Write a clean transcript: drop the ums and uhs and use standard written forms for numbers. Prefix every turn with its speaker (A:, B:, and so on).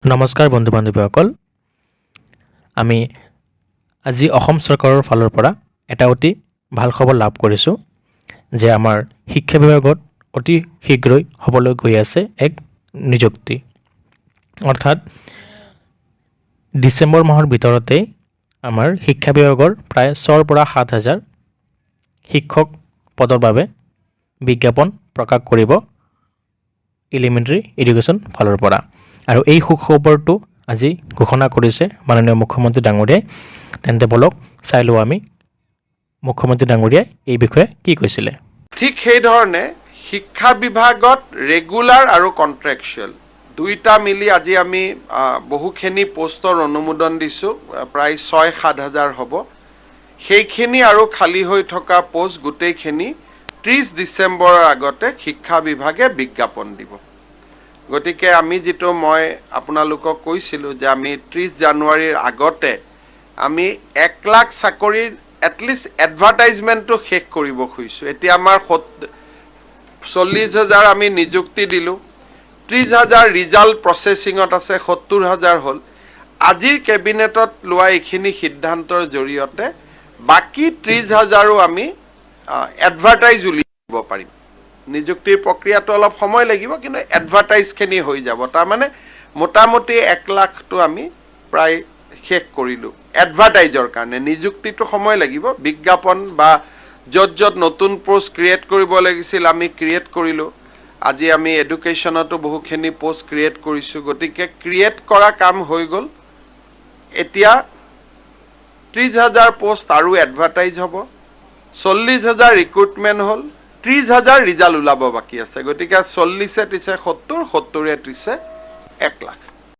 A: নমস্কাৰ বন্ধু বান্ধৱীসকল আমি আজি অসম চৰকাৰৰ ফালৰ পৰা এটা অতি ভাল খবৰ লাভ কৰিছোঁ যে আমাৰ শিক্ষা বিভাগত অতি শীঘ্ৰেই হ'বলৈ গৈ আছে এক নিযুক্তি অৰ্থাৎ ডিসেম্বৰ মাহৰ ভিতৰতে আমাৰ শিক্ষা বিভাগৰ প্ৰায় 6 পৰা 7,000 শিক্ষক পদৰ বাবে বিজ্ঞাপন প্ৰকাশ কৰিব এলিমেণ্টাৰী এডুকেশ্যন ফালৰ পৰা আৰু এই সুখবৰটো আজি ঘোষণা কৰিছে মাননীয় মুখ্যমন্ত্ৰী ডাঙৰীয়াই তেন্তে বলক চাই লওঁ আমি মুখ্যমন্ত্ৰী ডাঙৰীয়াই এই বিষয়ে কি কৈছিলে
B: ঠিক সেই ধৰণে শিক্ষা বিভাগত ৰেগুলাৰ আৰু কন্ট্ৰাকচুৱেল দুইটা মিলি আজি আমি বহুখিনি পোষ্টৰ অনুমোদন দিছো প্ৰায় 6-7,000 হ'ব সেইখিনি আৰু খালী হৈ থকা পোষ্ট গোটেইখিনি 30 ডিসেম্বৰৰ আগতে শিক্ষা বিভাগে বিজ্ঞাপন দিব গতিকে আমি যেটো মই আপোনালোকক কৈছিলো যে আমি 30 জানুৱাৰীৰ আগতে আমি 1 লাখ চাকৰি এটলিষ্ট এডভাৰটাইজমেন্টটো শেষ কৰিব খুজিছো এতিয়া আমাৰ 40,000 আমি নিযুক্তি দিলো 30,000 ৰিজাল্ট প্ৰসেসিংত আছে 70,000 হল আজিৰ কেবিনেটত লোৱা এইখিনি সিদ্ধান্তৰ জৰিয়তে বাকি 30,000ও আমি এডভাৰটাইজ উলিয়াব পাৰিম নিযুক্তিৰ প্ৰক্ৰিয়াটো অলপ সময় লাগিব কিন্তু এডভাৰটাইজখিনি হৈ যাব তাৰ মানে মোটামুটি 1 লাখটো আমি প্ৰায় শেষ কৰিলো এডভাৰটাইজৰ কাৰণে নিযুক্তিটো সময় লাগিব বিজ্ঞাপন বা যত নতুন পোষ্ট ক্ৰিয়েট কৰিব লাগিছিল আমি ক্ৰিয়েট কৰিলো আজি আমি এডুকেশ্যনতো বহুখিনি পোষ্ট ক্ৰিয়েট কৰিছো গতিকে ক্ৰিয়েট কৰা কাম হৈ গল এতিয়া 30,000 পোষ্ট আৰু এডভাৰটাইজ হ'ব 40,000 ৰিক্ৰুটমেন্ট হল 30,000 ৰিজাল্ট ওলাব বাকি আছে গতিকে 40 30 70 70 30 1 লাখ